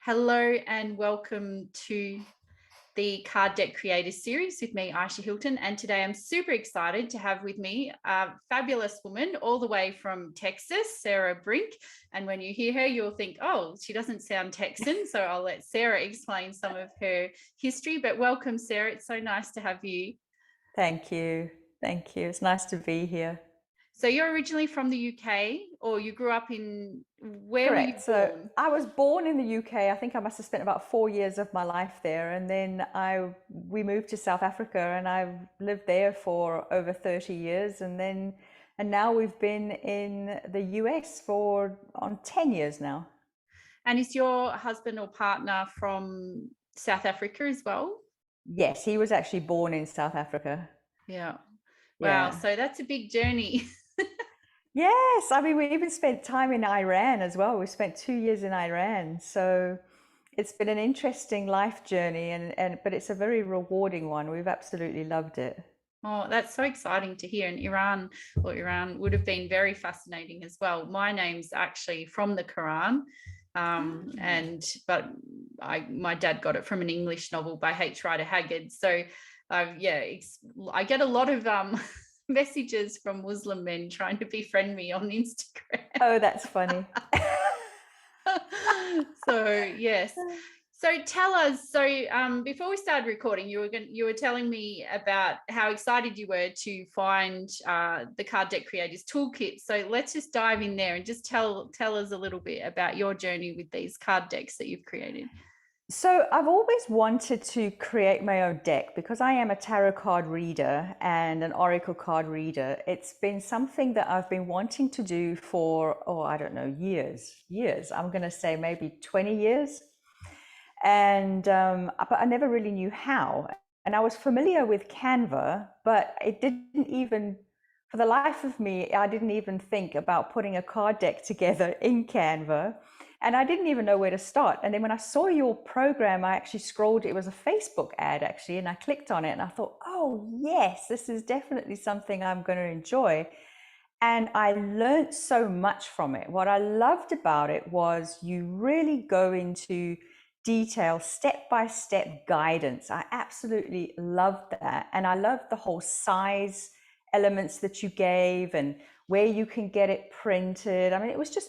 Hello and welcome to the Card Deck Creators Series with me, Ayesha Hilton. And today I'm super excited to have with me a fabulous woman all the way from Texas, Sarah Brink. And when you hear her, you'll think, oh, she doesn't sound Texan. So I'll let Sarah explain some of her history. But welcome, Sarah. It's so nice to have you. Thank you. Thank you. It's nice to be here. So you're originally from the UK, or you grew up in, where were you Correct. So born? I was born in the UK. I think I must have spent about 4 years of my life there. And then we moved to South Africa and I've lived there for over 30 years. And now we've been in the US for on 10 years now. And is your husband or partner from South Africa as well? Yes, he was actually born in South Africa. Yeah. Wow. Yeah. So that's a big journey. Yes, I mean, we even spent time in Iran as well. We spent 2 years in Iran. So it's been an interesting life journey but it's a very rewarding one. We've absolutely loved it. Oh, that's so exciting to hear. And Iran would have been very fascinating as well. My name's actually from the Quran. But my dad got it from an English novel by H. Rider Haggard. So I get a lot of messages from Muslim men trying to befriend me on Instagram. Oh, that's funny. So yes. So tell us. So before we started recording, you were telling me about how excited you were to find the Card Deck Creators Toolkit. So let's just dive in there and just tell us a little bit about your journey with these card decks that you've created. So I've always wanted to create my own deck because I am a tarot card reader and an oracle card reader. It's been something that I've been wanting to do for, I don't know, years. I'm going to say maybe 20 years. But I never really knew how. And I was familiar with Canva, but for the life of me, I didn't even think about putting a card deck together in Canva. And I didn't even know where to start. And then when I saw your program, I actually scrolled, it was a Facebook ad actually, and I clicked on it and I thought, oh yes, this is definitely something I'm going to enjoy. And I learned so much from it. What I loved about it was you really go into detail, step-by-step guidance. I absolutely loved that. And I loved the whole size elements that you gave and where you can get it printed. I mean, it was just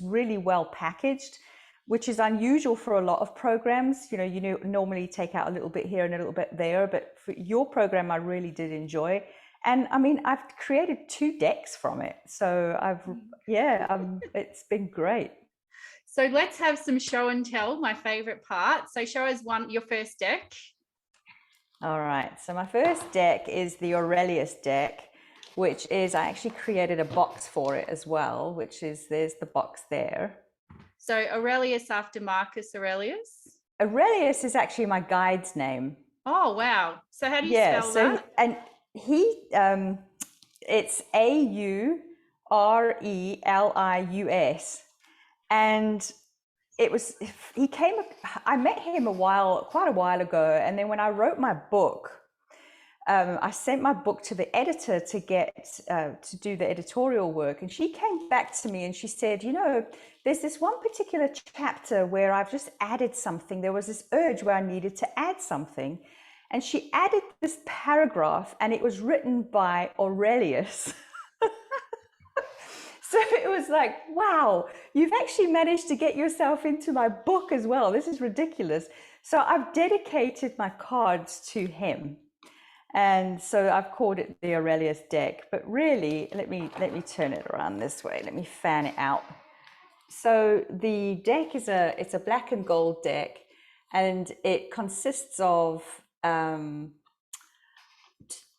really well packaged, which is unusual for a lot of programs. You normally take out a little bit here and a little bit there, but for your program, I really did enjoy. And I mean, I've created 2 decks from it. So it's been great. So let's have some show and tell, my favorite part. So show us your first deck. All right. So my first deck is the Aurelius Deck, which is, I actually created a box for it as well, there's the box there. So Aurelius after Marcus Aurelius? Aurelius is actually my guide's name. Oh, wow. So how do you spell that? And it's Aurelius. And I met him quite a while ago. And then when I wrote my book, I sent my book to the editor to do the editorial work. And she came back to me and she said, there's this one particular chapter where I've just added something. There was this urge where I needed to add something. And she added this paragraph and it was written by Aurelius. So it was like, wow, you've actually managed to get yourself into my book as well. This is ridiculous. So I've dedicated my cards to him. And so I've called it the Aurelius Deck. But really, let me turn it around this way. Let me fan it out. So the deck it's a black and gold deck, and it consists of the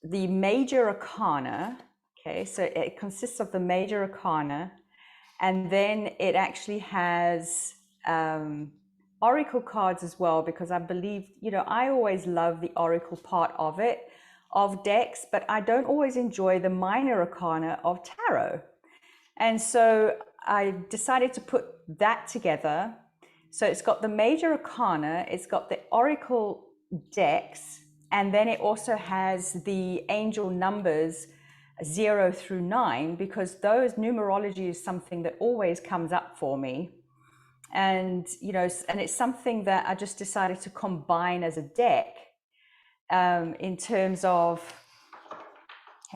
major arcana. Okay, so it consists of the major arcana, and then it actually has oracle cards as well, because I believe, I always love the oracle part of decks, but I don't always enjoy the minor arcana of tarot. And so I decided to put that together. So it's got the major arcana, it's got the oracle decks, and then it also has the angel numbers 0 through 9, because numerology is something that always comes up for me. And, and it's something that I just decided to combine as a deck, in terms of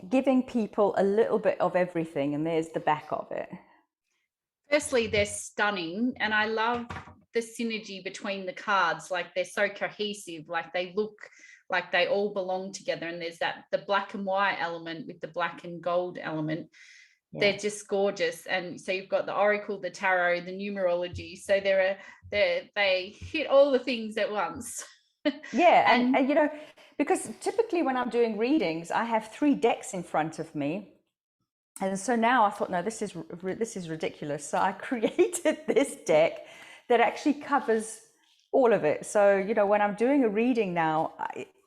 giving people a little bit of everything. And there's the back of it. Firstly, they're stunning, and I love the synergy between the cards. Like, they're so cohesive, like they look like they all belong together, and there's the black and white element with the black and gold element. Yeah. They're just gorgeous. And so you've got the oracle, the tarot, the numerology, so they hit all the things at once. Yeah. And because typically when I'm doing readings, I have 3 decks in front of me. And so now I thought, no, this is ridiculous. So I created this deck that actually covers all of it. So, when I'm doing a reading now,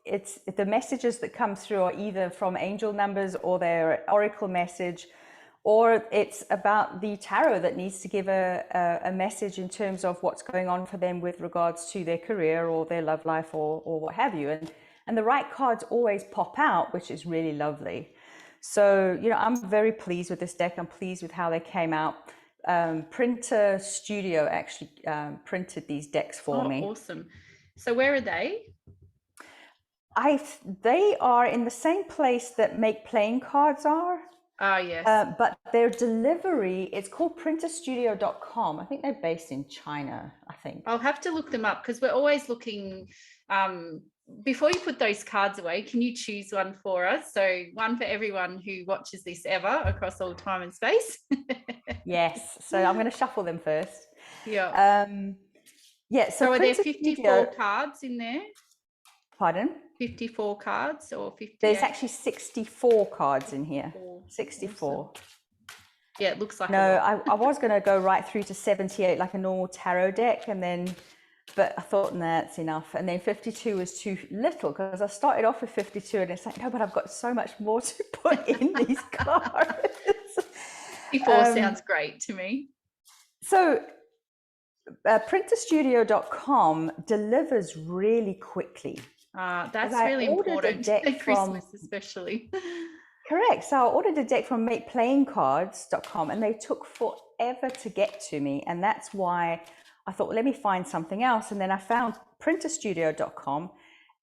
it's the messages that come through are either from angel numbers or their oracle message, or it's about the tarot that needs to give a message in terms of what's going on for them with regards to their career or their love life or what have you. And the right cards always pop out, which is really lovely. So, I'm very pleased with this deck. I'm pleased with how they came out. Printer Studio actually printed these decks for me. Awesome. So where are they? They are in the same place that Make Playing Cards are. Ah, yes. But their delivery, it's called printerstudio.com. I think they're based in China, I think. I'll have to look them up, because we're always looking. Before you put those cards away, can you choose one for us? So one for everyone who watches this ever across all time and space. Yes. So I'm going to shuffle them first. Yeah. Yeah. So are there 54 cards in there? Pardon? 54 cards or 58? There's actually 64 cards in here. 64. Awesome. Yeah, it looks like no, I was going to go right through to 78 like a normal tarot deck, but I thought, nah, that's enough. And then 52 was too little, because I started off with 52 and it's like, no, but I've got so much more to put in these cards. 54 sounds great to me. So printerstudio.com delivers really quickly. That's really important at Christmas especially. Correct. So I ordered a deck from makeplayingcards.com and they took forever to get to me. And that's why I thought, well, let me find something else. And then I found printerstudio.com.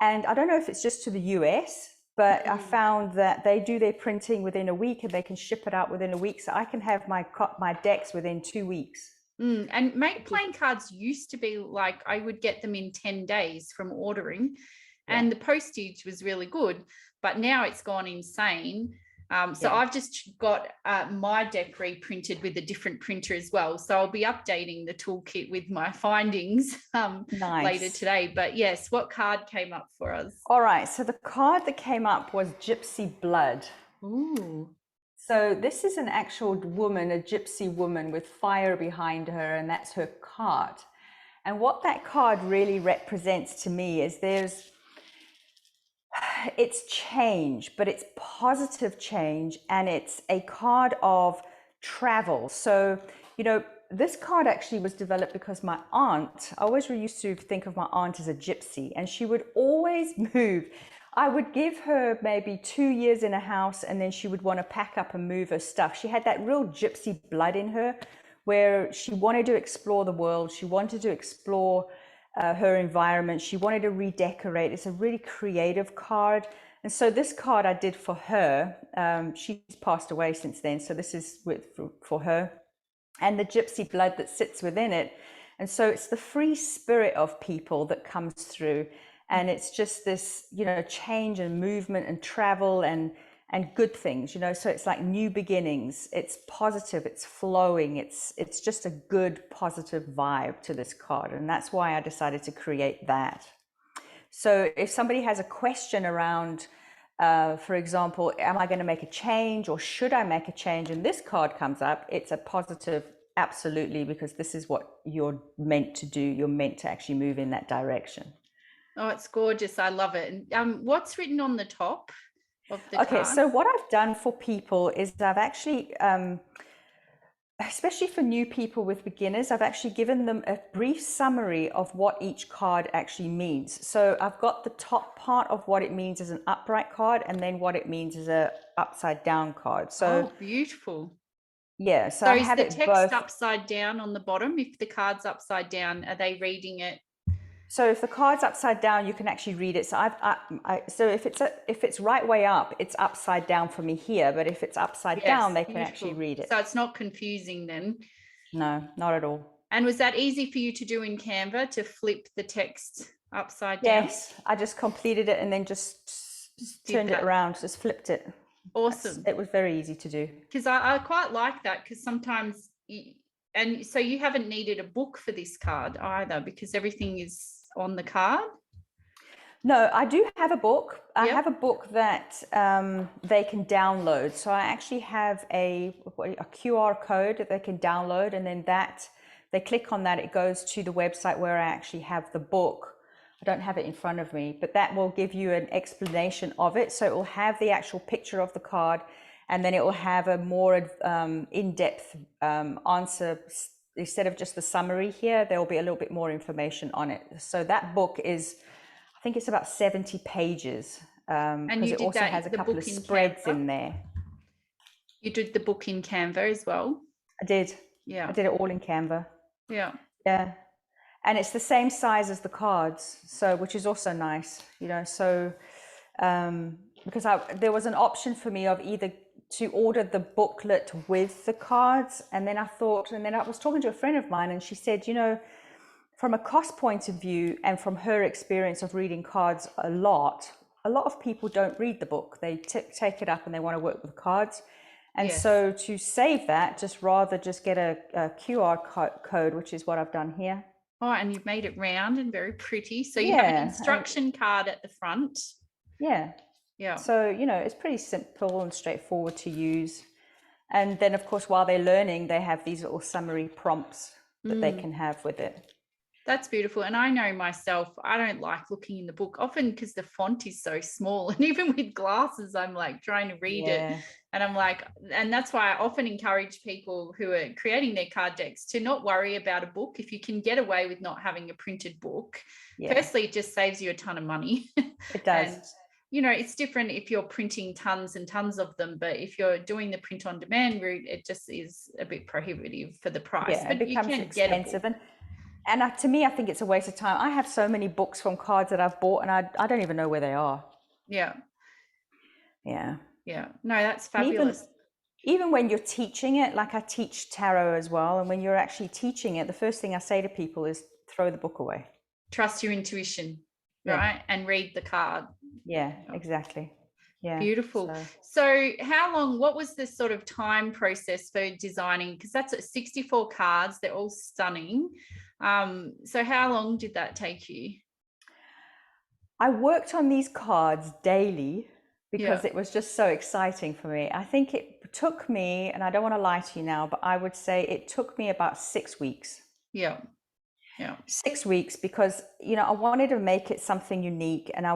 And I don't know if it's just to the US, but I found that they do their printing within a week and they can ship it out within a week. So I can have my decks within 2 weeks. And Make Playing Cards used to be like, I would get them in 10 days from ordering. And the postage was really good, but now it's gone insane. I've just got my deck reprinted with a different printer as well. So I'll be updating the toolkit with my findings later today. But yes, what card came up for us? All right. So the card that came up was Gypsy Blood. Ooh. So this is an actual woman, a gypsy woman with fire behind her, and that's her card. And what that card really represents to me is it's change, but it's positive change, and it's a card of travel. So, this card actually was developed because my aunt, I always used to think of my aunt as a gypsy, and she would always move. I would give her maybe 2 years in a house, and then she would want to pack up and move her stuff. She had that real gypsy blood in her, where she wanted to explore the world. She wanted to explore her environment. She wanted to redecorate. It's a really creative card. And so this card I did for her. She's passed away since then. So this is for her. And the gypsy blood that sits within it. And so it's the free spirit of people that comes through. And it's just this, change and movement and travel and good things, so it's like new beginnings. It's positive, it's flowing, it's just a good positive vibe to this card. And that's why I decided to create that. So if somebody has a question around, for example, am I going to make a change or should I make a change? And this card comes up, it's a positive, absolutely, because this is what you're meant to do. You're meant to actually move in that direction. Oh, it's gorgeous. I love it. And what's written on the top of the card? So what I've done for people is I've actually, especially for new people with beginners, I've actually given them a brief summary of what each card actually means. So I've got the top part of what it means as an upright card and then what it means as a upside down card. So beautiful. Yeah, so So I is have the it text both. upside down on the bottom? If the card's upside down, are they reading it? So if the card's upside down, you can actually read it. So so if it's right way up, it's upside down for me here. But if it's upside down, Yes, they can actually beautiful. read it. So it's not confusing then. No, not at all. And was that easy for you to do in Canva, to flip the text upside down? Yes, I just completed it and then just Did turned it that. around, just flipped it. Awesome. It was very easy to do. Because I quite like that, because sometimes, and so you haven't needed a book for this card either, because everything is on the card. No, I do have a book. I Yep. have a book that they can download. So I actually have a QR code that they can download, and then they click on that, it goes to the website where I actually have the book. I don't have it in front of me, but that will give you an explanation of it. So it will have the actual picture of the card, and then it will have a more in-depth answer. Instead of just the summary here, there will be a little bit more information on it. So that book is, I think it's about 70 pages, because it also has a couple of spreads in there. You did the book in Canva as well? I did. Yeah. I did it all in Canva. Yeah. Yeah. And it's the same size as the cards, so which is also nice, you know. So because there was an option for me of either to order the booklet with the cards, and then I was talking to a friend of mine, and she said, you know, from a cost point of view and from her experience of reading cards a lot of people don't read the book. They take it up and they want to work with cards. And Yes. So to save that, just get a QR code, which is what I've done here. Oh, and you've made it round and very pretty. So you Yeah, have an instruction card at the front. Yeah. Yeah. So, you know, it's pretty simple and straightforward to use. And then, of course, while they're learning, they have these little summary prompts that they can have with it. That's beautiful. And I know myself, I don't like looking in the book often because the font is so small. And even with glasses, I'm like trying to read it. And I'm like, and that's why I often encourage people who are creating their card decks to not worry about a book. If you can get away with not having a printed book, firstly, it just saves you a ton of money. It does. And, you know, it's different if you're printing tons and tons of them, but if you're doing the print on demand route, it just is a bit prohibitive for the price. Yeah, but it becomes you can expensive. Get a book. And to me, I think it's a waste of time. I have so many books from cards that I've bought, and I don't even know where they are. Yeah. Yeah. Yeah. No, that's fabulous. Even when you're teaching it, like I teach tarot as well, and when you're actually teaching it, the first thing I say to people is throw the book away. Trust your intuition, right? And read the card. Yeah, exactly. Yeah. Beautiful. So how long, what was the sort of time process for designing? Because that's 64 cards. They're all stunning. So how long did that take you? I worked on these cards daily because it was just so exciting for me. I think it took me, and I don't want to lie to you now, but I would say it took me about 6 weeks. Yeah. 6 weeks, because, you know, I wanted to make it something unique, and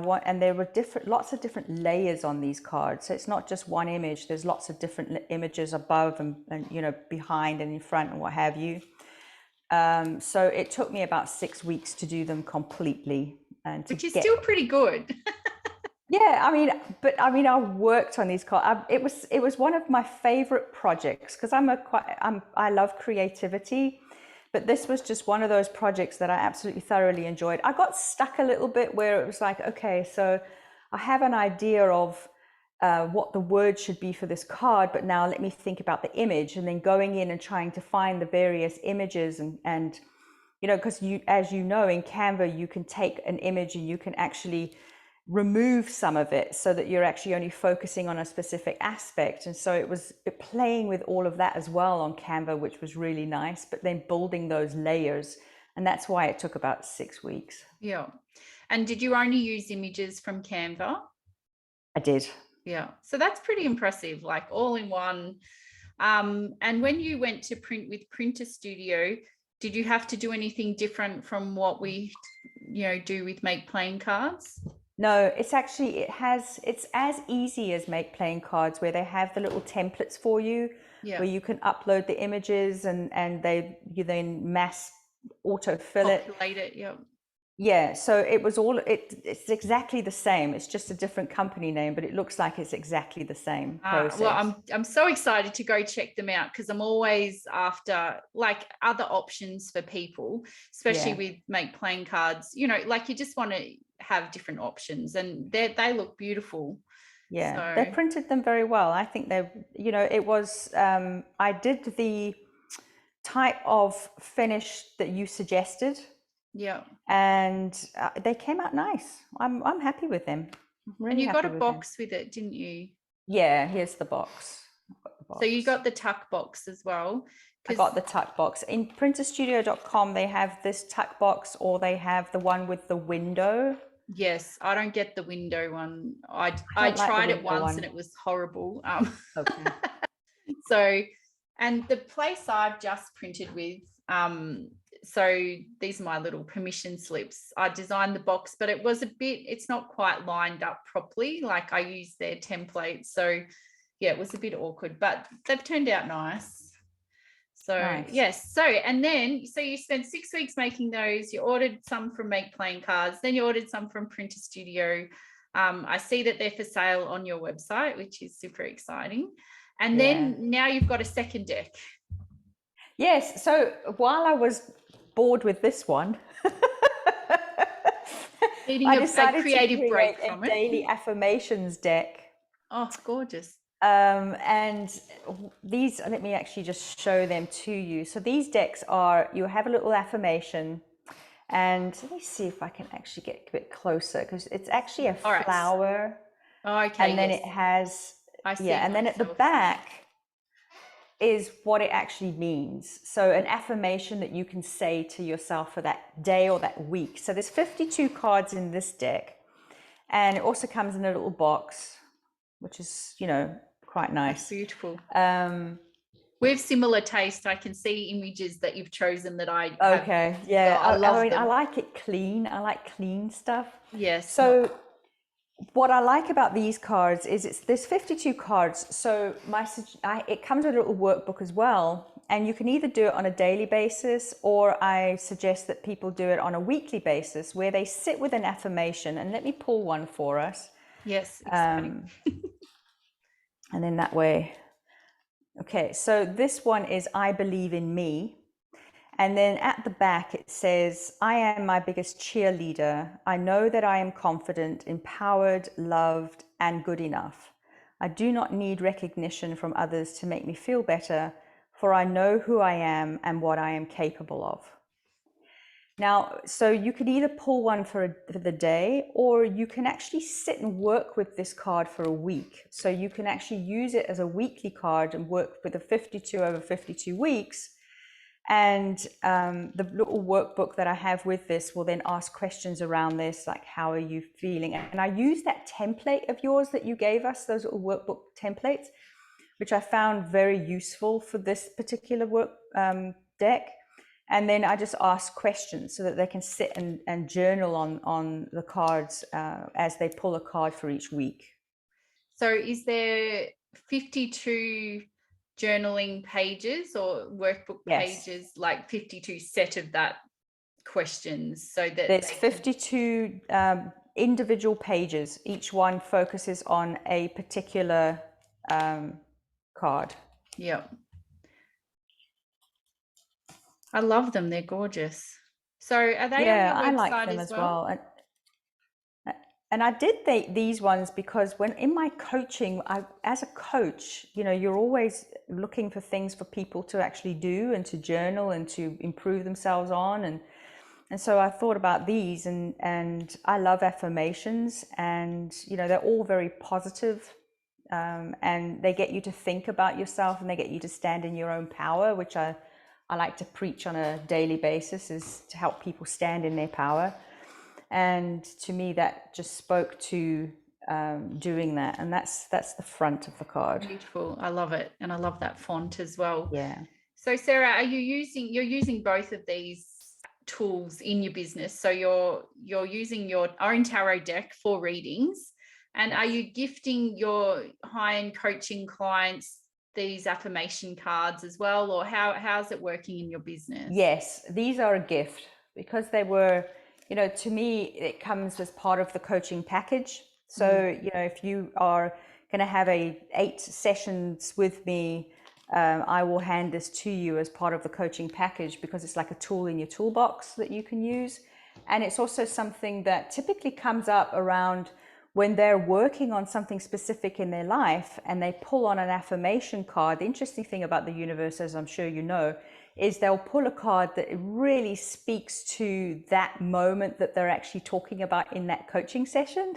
there were lots of different layers on these cards. So it's not just one image. There's lots of different images above and you know, behind and in front and what have you. So it took me about 6 weeks to do them completely, and which is still pretty good. Yeah, I worked on these cards. It was one of my favorite projects, because I love creativity. But this was just one of those projects that I absolutely thoroughly enjoyed. I got stuck a little bit where it was like, okay, so I have an idea of what the word should be for this card, but now let me think about the image, and then going in and trying to find the various images and you know, because as you know, in Canva, you can take an image and you can actually remove some of it so that you're actually only focusing on a specific aspect. And so it was playing with all of that as well on Canva, which was really nice, but then building those layers. And that's why it took about 6 weeks. Yeah. And did you only use images from Canva? I did. Yeah. So that's pretty impressive, like all in one. And when you went to print with Printer Studio, did you have to do anything different from what we, you know, do with Make Playing Cards? No, it's as easy as Make Playing Cards, where they have the little templates for you, where you can upload the images and you then mass autofill it. Populate it, yeah. Yeah, so it was all it's exactly the same. It's just a different company name, but it looks like it's exactly the same Well, process. I'm so excited to go check them out because I'm always after like other options for people, especially Yeah. with make playing cards. You know, like you just want to have different options, and they look beautiful. Yeah, they So printed them very well. I think they, it was, I did the type of finish that you suggested, yeah. and they came out nice. I'm happy with them. I'm And really you got happy a with them. box with it, didn't you? Yeah, here's the box. I've got the So you box. got the tuck box as well. I got the tuck box. In printerstudio.com, they have this tuck box, or they have the one with the window. Yes, I don't get the window one. I I don't like the tried it window once and one. it was horrible. Okay. So, and the place I've just printed with, so these are my little permission slips. I designed the box, but it's not quite lined up properly. Like I used their template. So yeah, it was a bit awkward, but they've turned out nice. So Nice. yes. So you spent 6 weeks making those. You ordered some from Make Playing Cards. Then you ordered some from Printer Studio. I see that they're for sale on your website, which is super exciting. And Yeah. then now you've got a second deck. Yes. So while I was bored with this one, Needing I a decided to creative break create a from it. daily affirmations deck. Oh, gorgeous. And these, let me actually just show them to you. So these decks are, you have a little affirmation, and let me see if I can actually get a bit closer, because it's actually a All right. flower. Oh, okay. And then yes. it has, I see and then at the myself. back is what it actually means. So an affirmation that you can say to yourself for that day or that week. So there's 52 cards in this deck, and it also comes in a little box, which is, quite nice. That's beautiful. Um, We have similar taste. I can see images that you've chosen that I have. okay, yeah. I love them. I like it clean. I like clean stuff. Yes. So what I like about these cards is there's 52 cards. So it comes with a little workbook as well, and you can either do it on a daily basis, or I suggest that people do it on a weekly basis, where they sit with an affirmation. And let me pull one for us. Yes, exciting. And then that way. Okay, so this one is I believe in me. And then at the back it says, I am my biggest cheerleader. I know that I am confident, empowered, loved, and good enough. I do not need recognition from others to make me feel better, for I know who I am and what I am capable of. Now, so you could either pull one for the day, or you can actually sit and work with this card for a week. So you can actually use it as a weekly card and work with the 52 over 52 weeks. And the little workbook that I have with this will then ask questions around this, like how are you feeling? And I use that template of yours that you gave us, those little workbook templates, which I found very useful for this particular work deck. And then I just ask questions so that they can sit and journal on the cards as they pull a card for each week. So is there 52 journaling pages or workbook pages, like 52 set of that questions, so that there's 52 individual pages. Each one focuses on a particular card. Yeah. I love them. They're gorgeous. So are they on your website? I like them as well? And I did these ones because when in my coaching, as a coach, you're always looking for things for people to actually do and to journal and to improve themselves on. And so I thought about these, and I love affirmations, and they're all very positive, and they get you to think about yourself, and they get you to stand in your own power, which I like to preach on a daily basis, is to help people stand in their power. And to me, that just spoke to doing that, and that's the front of the card. Beautiful. I love it, and I love that font as well. Yeah. So Sarah, you're using both of these tools in your business? So you're using your own tarot deck for readings, and yes. Are you gifting your high-end coaching clients these affirmation cards as well, or how's it working in your business? Yes, these are a gift because they were to me, it comes as part of the coaching package. So, if you are going to have 8 sessions with me, I will hand this to you as part of the coaching package, because it's like a tool in your toolbox that you can use. And it's also something that typically comes up around when they're working on something specific in their life and they pull on an affirmation card. The interesting thing about the universe, as I'm sure you know, is they'll pull a card that really speaks to that moment that they're actually talking about in that coaching session.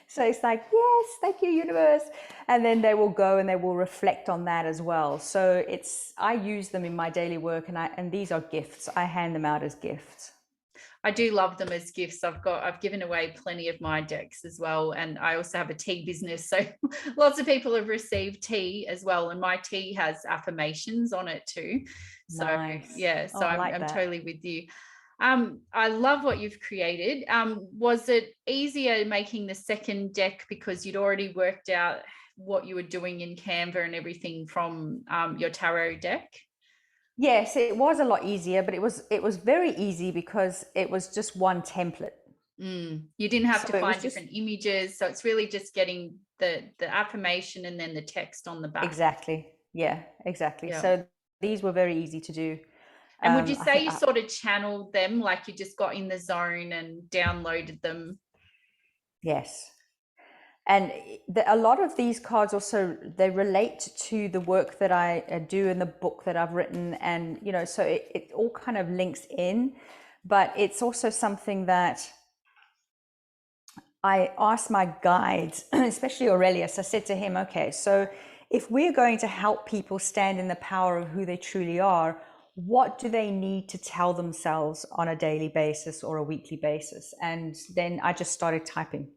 So it's like, yes, thank you, universe. And then they will go and they will reflect on that as well. So I use them in my daily work, and these are gifts. I hand them out as gifts. I do love them as gifts. I've given away plenty of my decks as well. And I also have a tea business. So lots of people have received tea as well. And my tea has affirmations on it too. So nice. yeah, so I'm totally with you. I love what you've created. Was it easier making the second deck because you'd already worked out what you were doing in Canva and everything from your tarot deck? Yes, it was a lot easier, but it was very easy because it was just one template. You didn't have to find different images. So it's really just getting the affirmation and then the text on the back. Exactly. Yeah, exactly. Yeah. So these were very easy to do. And would you say you sort of channeled them, like you just got in the zone and downloaded them? Yes. And a lot of these cards also, they relate to the work that I do in the book that I've written. And, so it all kind of links in, but it's also something that I asked my guides, especially Aurelius, I said to him, okay, so if we're going to help people stand in the power of who they truly are, what do they need to tell themselves on a daily basis or a weekly basis? And then I just started typing.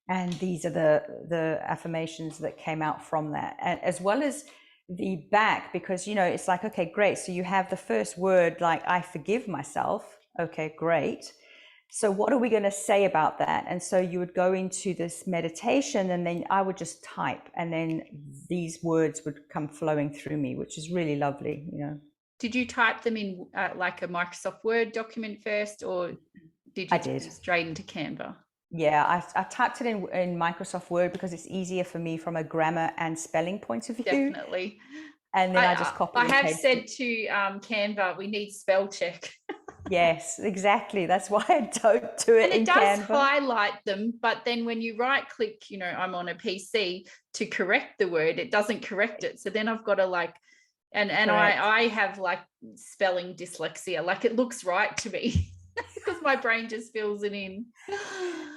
And these are the affirmations that came out from that, and as well as the back, because, it's like, okay, great. So you have the first word, like, I forgive myself. Okay, great. So what are we going to say about that? And so you would go into this meditation, and then I would just type, and then these words would come flowing through me, which is really lovely, Did you type them in like a Microsoft Word document first, or did you go straight into Canva? Yeah, I typed it in Microsoft Word because it's easier for me from a grammar and spelling point of view. Definitely. And then I just copy and paste. I have said to Canva, we need spell check. Yes, exactly. That's why I don't do it in Canva. And it does highlight them, but then when you right click, I'm on a PC to correct the word, it doesn't correct it. So then I've got to and I have like spelling dyslexia. Like, it looks right to me because my brain just fills it in.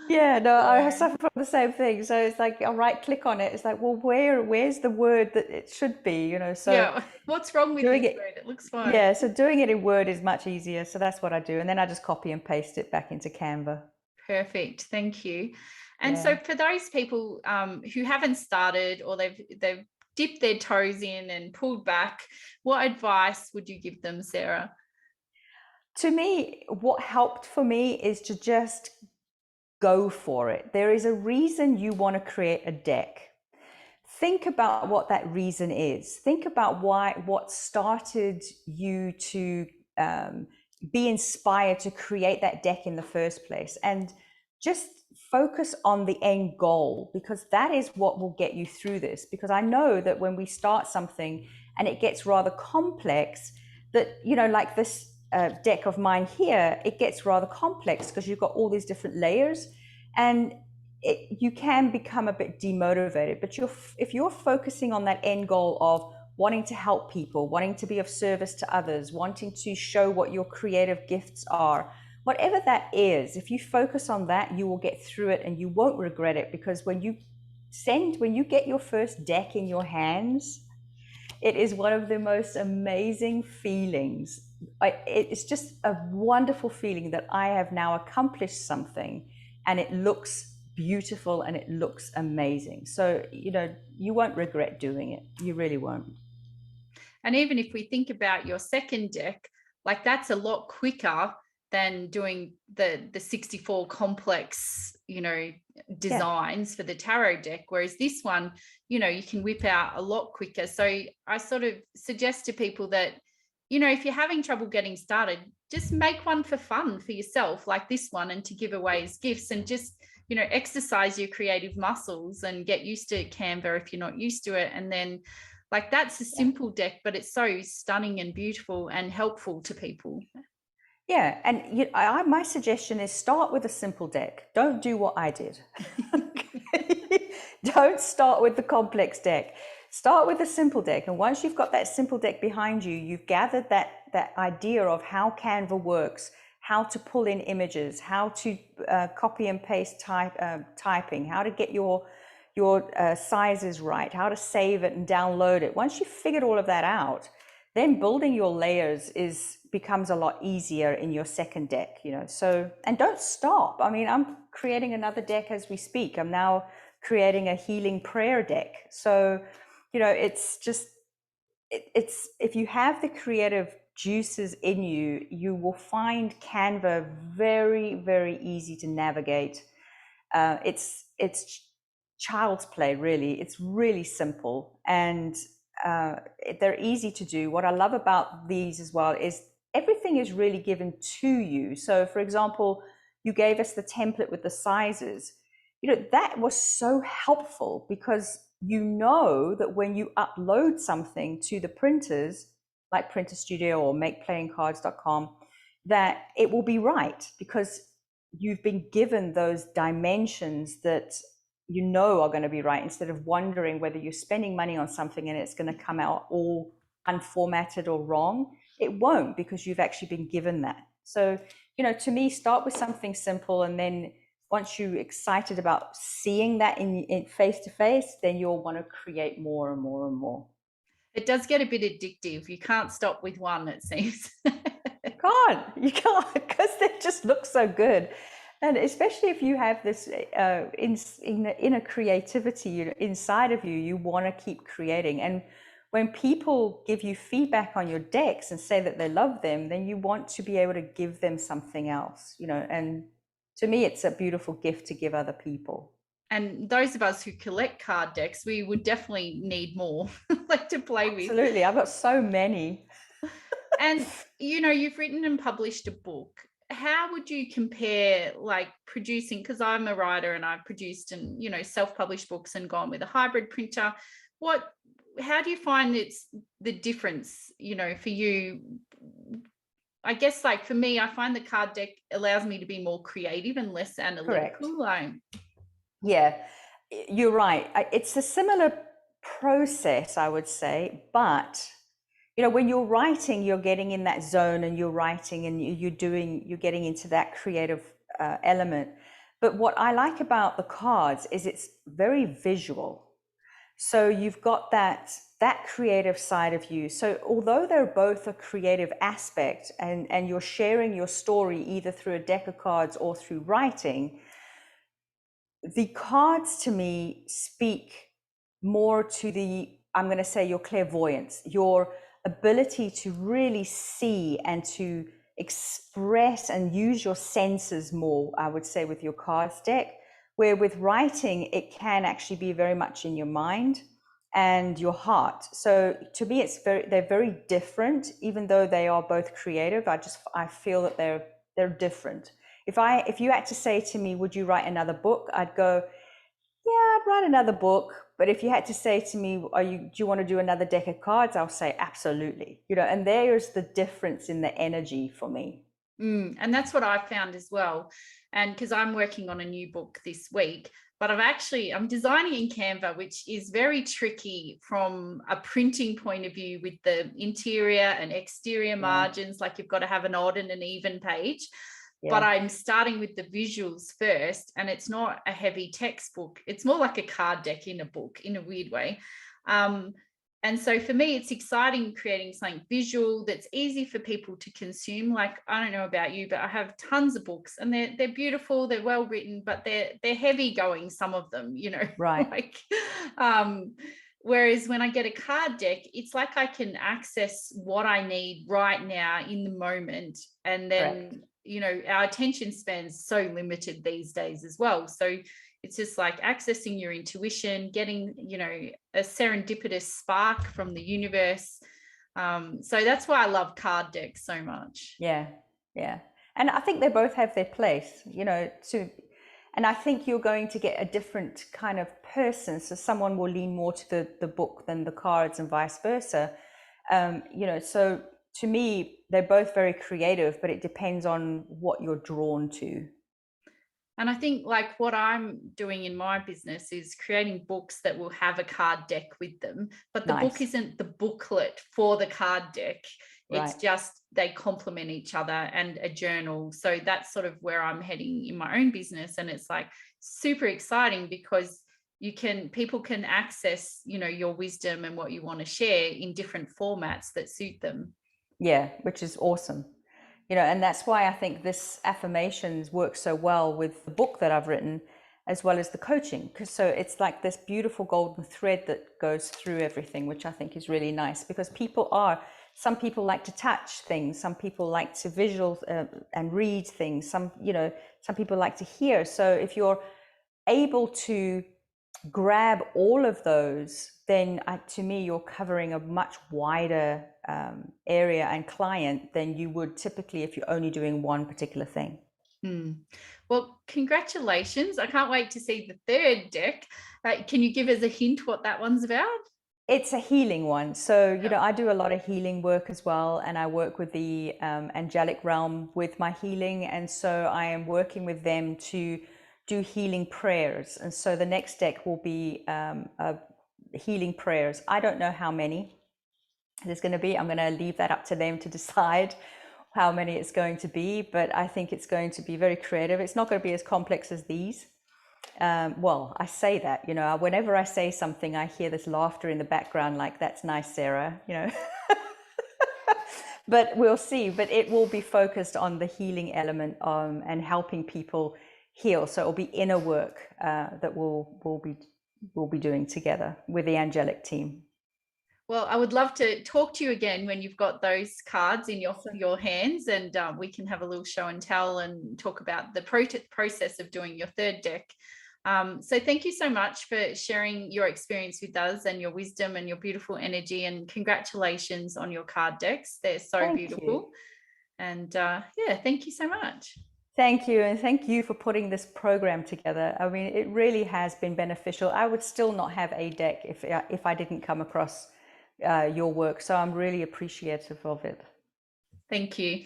Yeah, no, I suffer from the same thing. So it's like, I'll right click on it. It's like, well, where's the word that it should be, So yeah, what's wrong with this word? It looks fine. Yeah, so doing it in Word is much easier. So that's what I do. And then I just copy and paste it back into Canva. Perfect. Thank you. And so for those people who haven't started, or they've dipped their toes in and pulled back, what advice would you give them, Sarah? To me, what helped for me is to just go for it. There is a reason you want to create a deck. Think about what that reason is. Think about what started you to be inspired to create that deck in the first place, and just focus on the end goal, because that is what will get you through this. Because I know that when we start something and it gets rather complex, that, like this deck of mine here, it gets rather complex because you've got all these different layers, and you can become a bit demotivated. But if you're focusing on that end goal of wanting to help people, wanting to be of service to others, wanting to show what your creative gifts are, whatever that is, if you focus on that, you will get through it and you won't regret it. Because when you get your first deck in your hands, it is one of the most amazing feelings. It's just a wonderful feeling that I have now accomplished something, and it looks beautiful and it looks amazing. So, you won't regret doing it. You really won't. And even if we think about your second deck, like, that's a lot quicker than doing the 64 complex, designs for the tarot deck. Whereas this one, you can whip out a lot quicker. So I sort of suggest to people that if you're having trouble getting started, just make one for fun for yourself, like this one, and to give away as gifts, and just, exercise your creative muscles and get used to Canva if you're not used to it. And then, like, that's a simple deck, but it's so stunning and beautiful and helpful to people. Yeah, and my suggestion is start with a simple deck. Don't do what I did. Don't start with the complex deck. Start with a simple deck, and once you've got that simple deck behind you, you've gathered that idea of how Canva works, how to pull in images, how to copy and paste typing, how to get your sizes right, how to save it and download it. Once you've figured all of that out, then building your layers becomes a lot easier in your second deck, So, and don't stop. I mean, I'm creating another deck as we speak. I'm now creating a healing prayer deck. So, it's just, it's if you have the creative juices in you, you will find Canva very, very easy to navigate. It's child's play, really. It's really simple, and they're easy to do. What I love about these as well is everything is really given to you. So, for example, you gave us the template with the sizes. That was so helpful, because that when you upload something to the printers, like Printer Studio or makeplayingcards.com, that it will be right, because you've been given those dimensions that are going to be right, instead of wondering whether you're spending money on something and it's going to come out all unformatted or wrong. It won't, because you've actually been given that. So, to me, start with something simple, and then once you're excited about seeing that in face to face, then you'll want to create more and more and more. It does get a bit addictive. You can't stop with one, it seems. You can't, because they just look so good. And especially if you have this inner creativity inside of you, you want to keep creating. And when people give you feedback on your decks and say that they love them, then you want to be able to give them something else, and to me, it's a beautiful gift to give other people. And those of us who collect card decks, we would definitely need more like to play with. Absolutely. I've got so many. And, you've written and published a book. How would you compare, like, producing, because I'm a writer and I've produced and, self-published books and gone with a hybrid printer. How do you find it's the difference, for you? I guess, like, for me, I find the card deck allows me to be more creative and less analytical. Yeah, you're right. It's a similar process, I would say, but when you're writing, you're getting in that zone, and you're writing, and you're getting into that creative element. But what I like about the cards is it's very visual. So you've got that creative side of you. So although they're both a creative aspect, and you're sharing your story either through a deck of cards or through writing, the cards to me speak more to I'm going to say, your clairvoyance, your ability to really see and to express and use your senses more, I would say, with your cards deck. Where with writing, it can actually be very much in your mind and your heart. So to me, they're very different, even though they are both creative. I feel that they're different. If you had to say to me, would you write another book? I'd go, yeah, I'd write another book. But if you had to say to me, do you want to do another deck of cards? I'll say absolutely. And there's the difference in the energy for me. And that's what I've found as well. And because I'm working on a new book this week, but I'm designing in Canva, which is very tricky from a printing point of view, with the interior and exterior margins. Like, you've got to have an odd and an even page. But I'm starting with the visuals first, and it's not a heavy textbook. It's more like a card deck in a book, in a weird way. And so for me, it's exciting creating something visual that's easy for people to consume. Like, I don't know about you, but I have tons of books, and they're beautiful, they're well written, but they're heavy going, some of them, Right. Whereas when I get a card deck, it's like I can access what I need right now in the moment. And then, our attention span's so limited these days as well. So it's just like accessing your intuition, getting, a serendipitous spark from the universe. So that's why I love card decks so much. Yeah, yeah. And I think they both have their place, and I think you're going to get a different kind of person. So someone will lean more to the book than the cards and vice versa. So to me, they're both very creative, but it depends on what you're drawn to. And I think like what I'm doing in my business is creating books that will have a card deck with them, but the book Nice. isn't the booklet for the card deck. It's Right. just they complement each other, and a journal. So that's sort of where I'm heading in my own business. And it's like super exciting because people can access, your wisdom and what you want to share in different formats that suit them. Yeah, which is awesome. And that's why I think this affirmations works so well with the book that I've written, as well as the coaching. So it's like this beautiful golden thread that goes through everything, which I think is really nice, because some people like to touch things, some people like to visual and read things, some people like to hear. So if you're able to grab all of those, then to me, you're covering a much wider area and client than you would typically if you're only doing one particular thing. Well, congratulations. I can't wait to see the third deck. Can you give us a hint what that one's about? It's a healing one. So, I do a lot of healing work as well, and I work with the angelic realm with my healing. And so I am working with them to do healing prayers. And so the next deck will be healing prayers. I don't know how many there's going to be. I'm going to leave that up to them to decide how many it's going to be, but I think it's going to be very creative. It's not going to be as complex as these. Well, I say that, whenever I say something, I hear this laughter in the background, like, that's nice, Sarah, But we'll see. But it will be focused on the healing element and helping people heal. So it'll be inner work that we'll be doing together with the angelic team. Well, I would love to talk to you again when you've got those cards in your hands, and we can have a little show and tell and talk about the process of doing your third deck. So thank you so much for sharing your experience with us and your wisdom and your beautiful energy, and congratulations on your card decks. They're so beautiful. You. And thank you so much. Thank you. And thank you for putting this program together. I mean, it really has been beneficial. I would still not have a deck if I didn't come across your work. So I'm really appreciative of it. Thank you.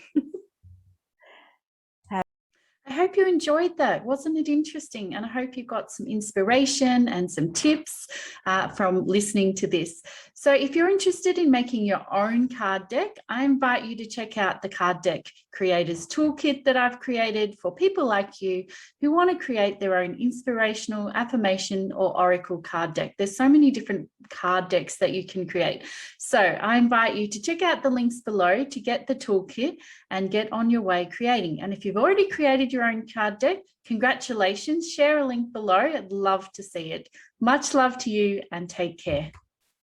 I hope you enjoyed that. Wasn't it interesting? And I hope you got some inspiration and some tips from listening to this. So if you're interested in making your own card deck, I invite you to check out the Card Deck Creators Toolkit that I've created for people like you who want to create their own inspirational, affirmation, or oracle card deck. There's so many different card decks that you can create. So I invite you to check out the links below to get the toolkit and get on your way creating. And if you've already created your own card deck, congratulations. Share a link below. I'd love to see it. Much love to you, and take care.